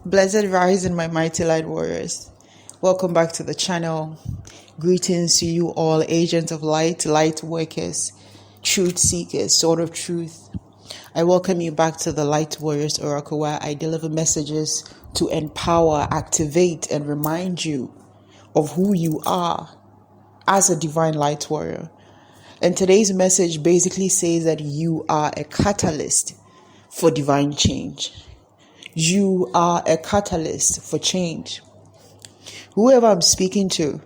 Blessed rising, my mighty light warriors. Welcome back to the channel. Greetings to you all, agents of light, light workers, truth seekers, sword of truth. I welcome you back to the Light Warriors Oracle, where I deliver messages to empower, activate, and remind you of who you are as a divine light warrior. And today's message basically says that you are a catalyst for divine change. You are a catalyst for change. Whoever I'm speaking to,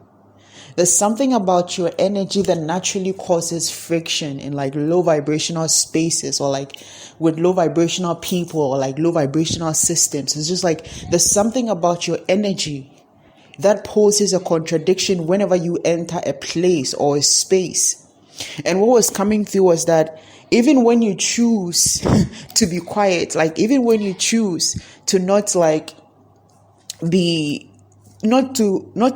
there's something about your energy that naturally causes friction in like low vibrational spaces, or like with low vibrational people, or like low vibrational systems. It's just like there's something about your energy that poses a contradiction whenever you enter a place or a space. And what was coming through was that even when you choose to be quiet, like even when you choose to not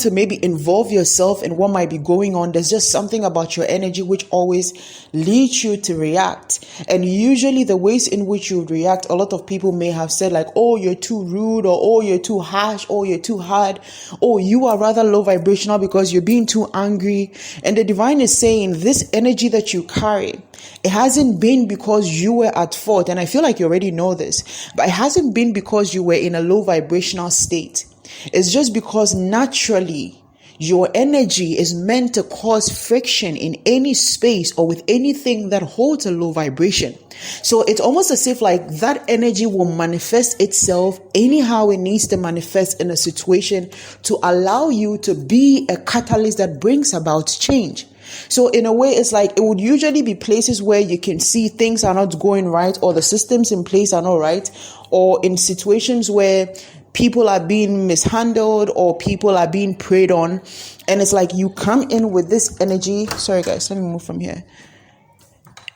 to maybe involve yourself in what might be going on, there's just something about your energy which always leads you to react. And usually the ways in which you react, a lot of people may have said like, oh, you're too rude, or oh, you're too harsh, or you're too hard, or you are rather low vibrational because you're being too angry. And the divine is saying this energy that you carry, it hasn't been because you were at fault. And I feel like you already know this, but it hasn't been because you were in a low vibrational state. It's just because naturally your energy is meant to cause friction in any space or with anything that holds a low vibration. So it's almost as if like that energy will manifest itself anyhow it needs to manifest in a situation to allow you to be a catalyst that brings about change. So in a way, it's like it would usually be places where you can see things are not going right, or the systems in place are not right, or in situations where people are being mishandled or people are being preyed on. And it's like you come in with this energy. Sorry guys, let me move from here.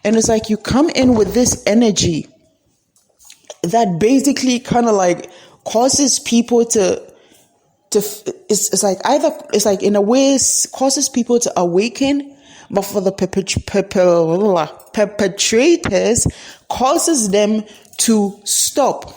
And it's like you come in with this energy that basically kind of like causes people it's like in a way causes people to awaken, but for the perpetrators causes them to stop.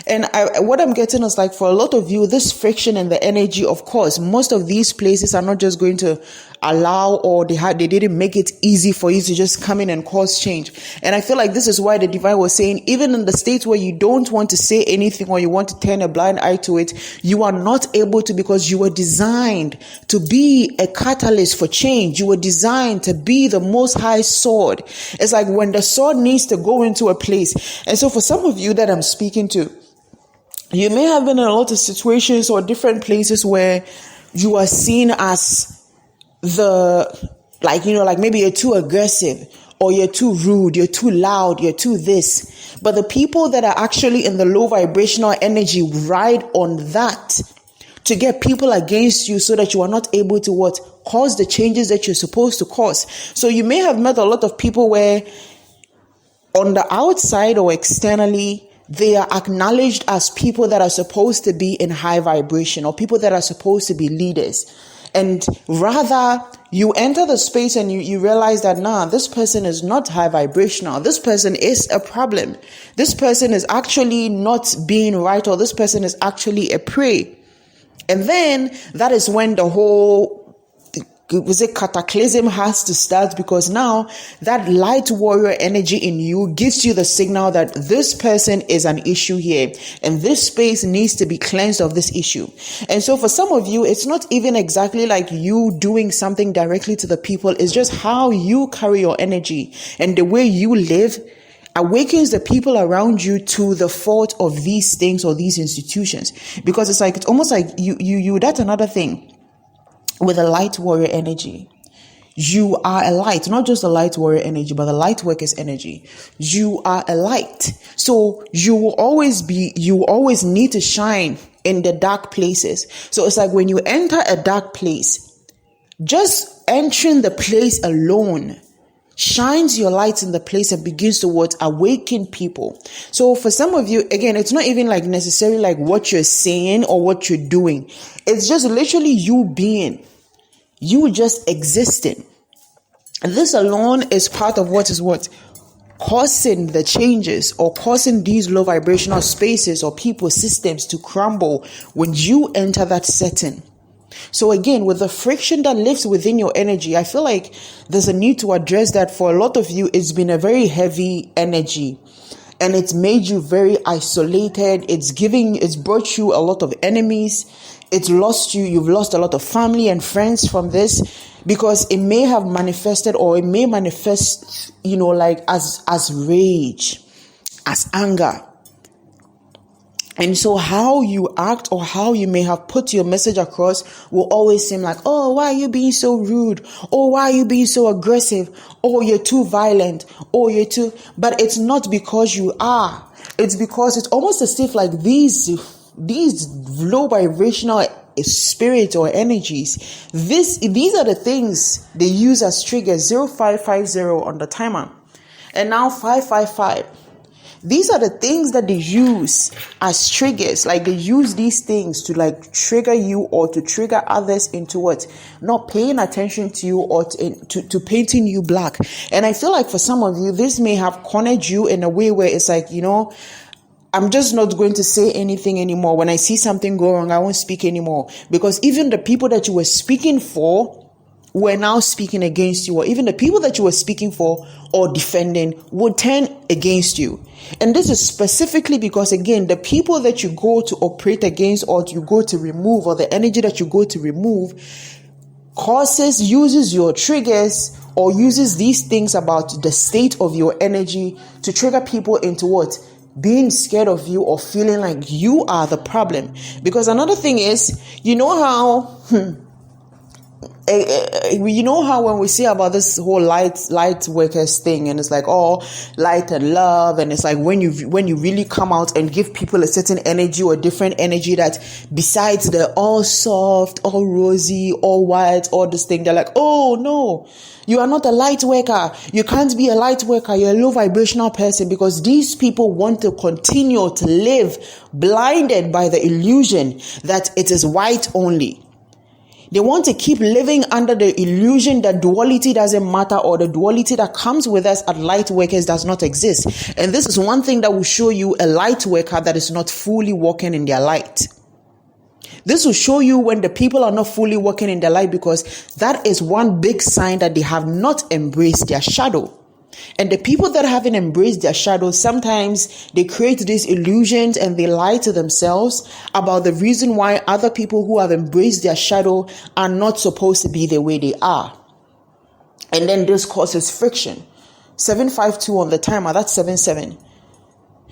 And what I'm getting is like for a lot of you, this friction and the energy, of course, most of these places are not just going to allow, or they didn't make it easy for you to just come in and cause change. And I feel like this is why the divine was saying, even in the states where you don't want to say anything or you want to turn a blind eye to it, you are not able to, because you were designed to be a catalyst for change. You were designed to be the most high sword. It's like when the sword needs to go into a place. And so for some of you that I'm speaking to, you may have been in a lot of situations or different places where you are seen as maybe you're too aggressive, or you're too rude, you're too loud, you're too this. But the people that are actually in the low vibrational energy ride on that to get people against you so that you are not able to cause the changes that you're supposed to cause. So you may have met a lot of people where on the outside or externally, they are acknowledged as people that are supposed to be in high vibration, or people that are supposed to be leaders. And rather, you enter the space and you realize that, this person is not high vibrational. This person is a problem. This person is actually not being right, or this person is actually a prey. And then that is when the whole cataclysm has to start, because now that light warrior energy in you gives you the signal that this person is an issue here, and this space needs to be cleansed of this issue. And so for some of you, it's not even exactly like you doing something directly to the people. It's just how you carry your energy and the way you live awakens the people around you to the fault of these things or these institutions. Because it's almost like you that's another thing. With a light warrior energy, you are a light, not just a light warrior energy, but the light worker's energy. You are a light. So you will always need to shine in the dark places. So it's like when you enter a dark place, just entering the place alone shines your light in the place and begins to awaken people. So for some of you, again, it's not even like necessarily like what you're saying or what you're doing. It's just literally you being, you just existing. And this alone is part of what causing the changes or causing these low vibrational spaces or people systems to crumble when you enter that setting. So again, with the friction that lives within your energy, I feel like there's a need to address that. For a lot of you, it's been a very heavy energy and it's made you very isolated. It's brought you a lot of enemies. You've lost a lot of family and friends from this, because it may have manifested, or it may manifest, like as rage, as anger. And so how you act or how you may have put your message across will always seem like, oh, why are you being so rude? Oh, why are you being so aggressive? Oh, you're too violent. Oh, but it's not because you are. It's because it's almost as if like these low vibrational spirits or energies, these are the things they use as triggers. 0550 on the timer, and now 555. These are the things that they use as triggers. Like they use these things to like trigger you or to trigger others into what? Not paying attention to you or to painting you black. And I feel like for some of you, this may have cornered you in a way where it's like, I'm just not going to say anything anymore. When I see something go wrong, I won't speak anymore. Because even the people that you were speaking for were now speaking against you, or even the people that you were speaking for or defending would turn against you. And this is specifically because, again, the people that you go to operate against or you go to remove, or the energy that you go to remove, uses your triggers or uses these things about the state of your energy to trigger people into what? Being scared of you or feeling like you are the problem. Because another thing is, how when we say about this whole light workers thing, and it's like, oh, light and love, and it's like when you really come out and give people a certain energy or a different energy that besides the all soft, all rosy, all white, all this thing, they're like, oh no, you are not a light worker. You can't be a light worker. You're a low vibrational person, because these people want to continue to live blinded by the illusion that it is white only. They want to keep living under the illusion that duality doesn't matter, or the duality that comes with us as light workers does not exist. And this is one thing that will show you a light worker that is not fully walking in their light. This will show you when the people are not fully walking in their light, because that is one big sign that they have not embraced their shadow. And the people that haven't embraced their shadow, sometimes they create these illusions and they lie to themselves about the reason why other people who have embraced their shadow are not supposed to be the way they are. And then this causes friction. 752 on the timer, that's 77.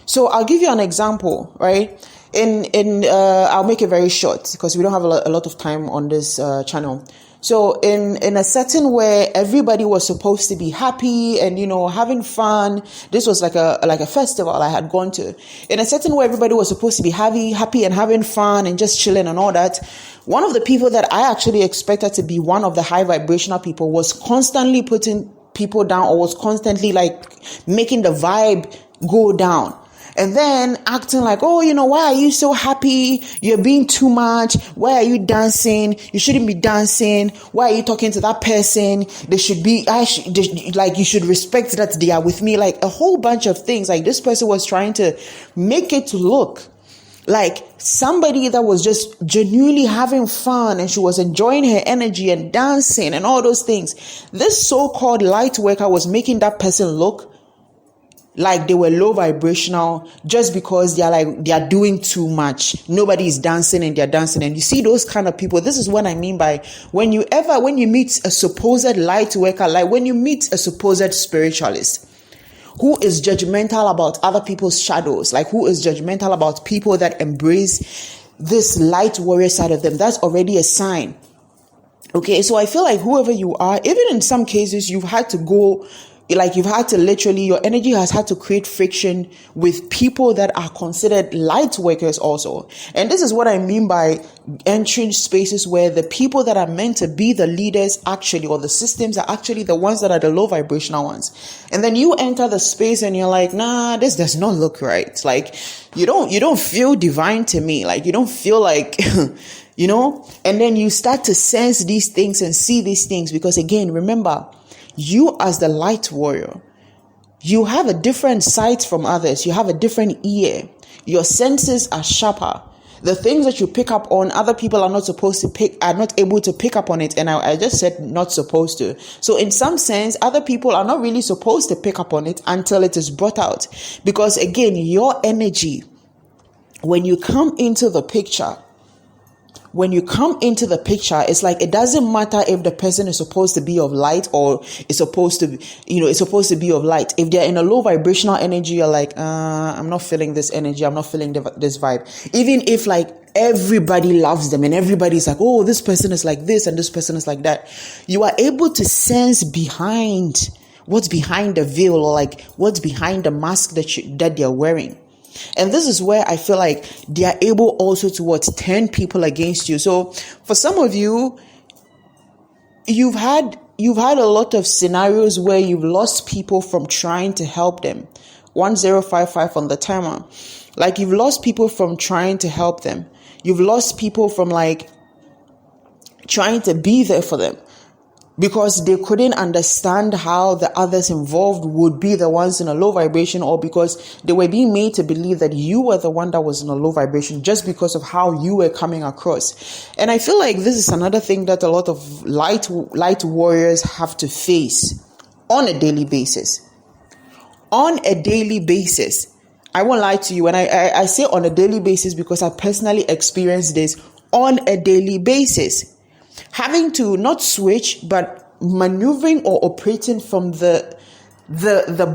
So I'll give you an example, right? I'll make it very short because we don't have a lot of time on this channel. So in a setting where everybody was supposed to be happy and, having fun, this was like a festival I had gone to. In a setting where everybody was supposed to be happy and having fun and just chilling and all that, one of the people that I actually expected to be one of the high vibrational people was constantly putting people down, or was constantly like making the vibe go down. And then acting like, oh, why are you so happy? You're being too much. Why are you dancing? You shouldn't be dancing. Why are you talking to that person? You should respect that they are with me. Like a whole bunch of things. Like this person was trying to make it look like somebody that was just genuinely having fun, and she was enjoying her energy and dancing and all those things. This so-called light worker was making that person look like they were low vibrational just because they are doing too much. Nobody is dancing and they're dancing. And you see those kind of people. This is what I mean by when you meet a supposed light worker, like when you meet a supposed spiritualist who is judgmental about other people's shadows, like who is judgmental about people that embrace this light warrior side of them, that's already a sign. Okay, so I feel like whoever you are, even in some cases, you've had to literally, your energy has had to create friction with people that are considered light workers also. And this is what I mean by entering spaces where the people that are meant to be the leaders actually, or the systems, are actually the ones that are the low vibrational ones. And then you enter the space and you're like, nah, this does not look right. Like, you don't feel divine to me. Like, you don't feel like, and then you start to sense these things and see these things, because again, remember, you as the light warrior, You have a different sight from others. You have a different ear. Your senses are sharper. The things that you pick up on, other people are not able to pick up on it. And I just said not supposed to. So in some sense, other people are not really supposed to pick up on it until it is brought out. Because again, your energy, when you come into the picture, it's like, it doesn't matter if the person is supposed to be of light or it's supposed to be of light. If they're in a low vibrational energy, you're like, I'm not feeling this energy. I'm not feeling this vibe. Even if like everybody loves them and everybody's like, oh, this person is like this and this person is like that. You are able to sense what's behind the veil, or like what's behind the mask that they're wearing. And this is where I feel like they are able also to turn people against you. So for some of you, you've had a lot of scenarios where you've lost people from trying to help them. 1055 on the timer. Like, you've lost people from trying to help them. You've lost people from like trying to be there for them, because they couldn't understand how the others involved would be the ones in a low vibration, or because they were being made to believe that you were the one that was in a low vibration just because of how you were coming across. And I feel like this is another thing that a lot of light warriors have to face on a daily basis. On a daily basis. I won't lie to you. And I say on a daily basis because I personally experienced this on a daily basis. Having to not switch, but maneuvering or operating from the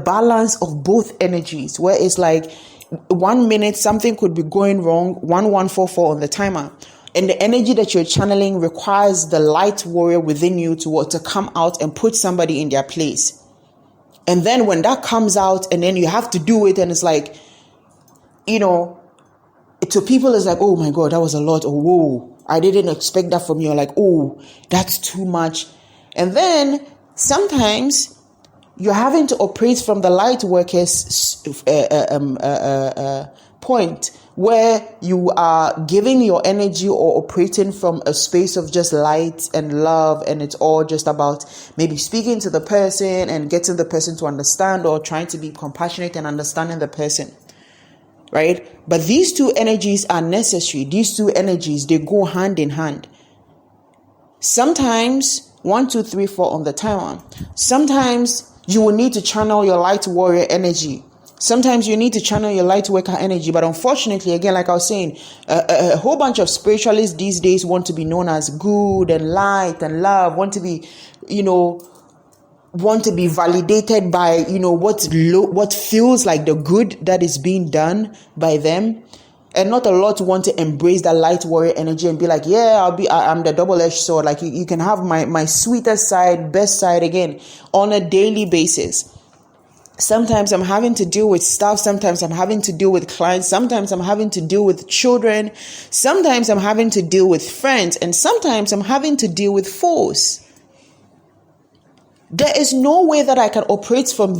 balance of both energies, where it's like 1 minute something could be going wrong, 1144 on the timer, and the energy that you're channeling requires the light warrior within you to come out and put somebody in their place. And then when that comes out, and then you have to do it, and it's like, to people it's like, oh my God, that was a lot. Oh, whoa, I didn't expect that from you. Like, oh, that's too much. And then sometimes you're having to operate from the light workers point, where you are giving your energy or operating from a space of just light and love, and it's all just about maybe speaking to the person and getting the person to understand, or trying to be compassionate and understanding the person. Right? But these two energies are necessary. These two energies, they go hand in hand. Sometimes 1, 2, 3, 4 on the timer. Sometimes you will need to channel your light warrior energy. Sometimes you need to channel your light worker energy. But unfortunately, again, like I was saying, a whole bunch of spiritualists these days want to be known as good and light and love, want to be validated by, what feels like the good that is being done by them. And not a lot want to embrace that light warrior energy and be like, yeah, I'm the double-edged sword. Like, you can have my sweetest side, best side, again, on a daily basis. Sometimes I'm having to deal with stuff. Sometimes I'm having to deal with clients. Sometimes I'm having to deal with children. Sometimes I'm having to deal with friends. And sometimes I'm having to deal with foes. There is no way that I can operate from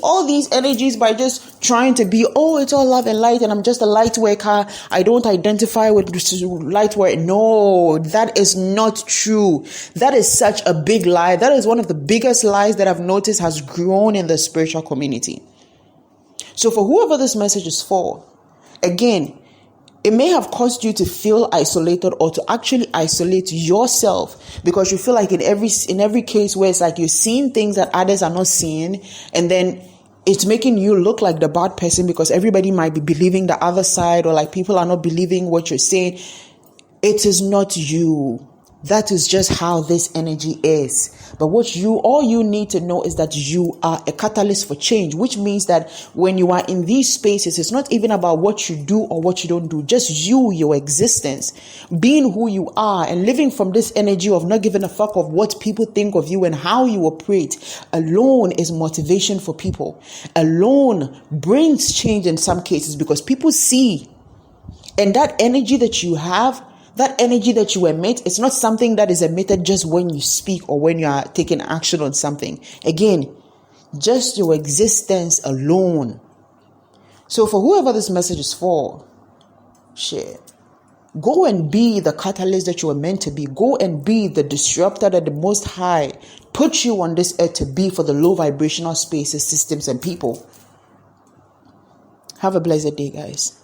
all these energies by just trying to be, it's all love and light and I'm just a light worker. I don't identify with light work. No, that is not true. That is such a big lie. That is one of the biggest lies that I've noticed has grown in the spiritual community. So for whoever this message is for, again, it may have caused you to feel isolated, or to actually isolate yourself, because you feel like in every case where it's like you're seeing things that others are not seeing, and then it's making you look like the bad person because everybody might be believing the other side, or like people are not believing what you're saying. It is not you. That is just how this energy is. But all you need to know is that you are a catalyst for change, which means that when you are in these spaces, it's not even about what you do or what you don't do, just your existence, being who you are and living from this energy of not giving a fuck of what people think of you and how you operate alone is motivation for people. Alone brings change in some cases because people see, and that energy that you have, that energy that you emit, it's not something that is emitted just when you speak or when you are taking action on something. Again, just your existence alone. So for whoever this message is for, share. Go and be the catalyst that you were meant to be. Go and be the disruptor that the Most High put you on this earth to be for the low vibrational spaces, systems, and people. Have a blessed day, guys.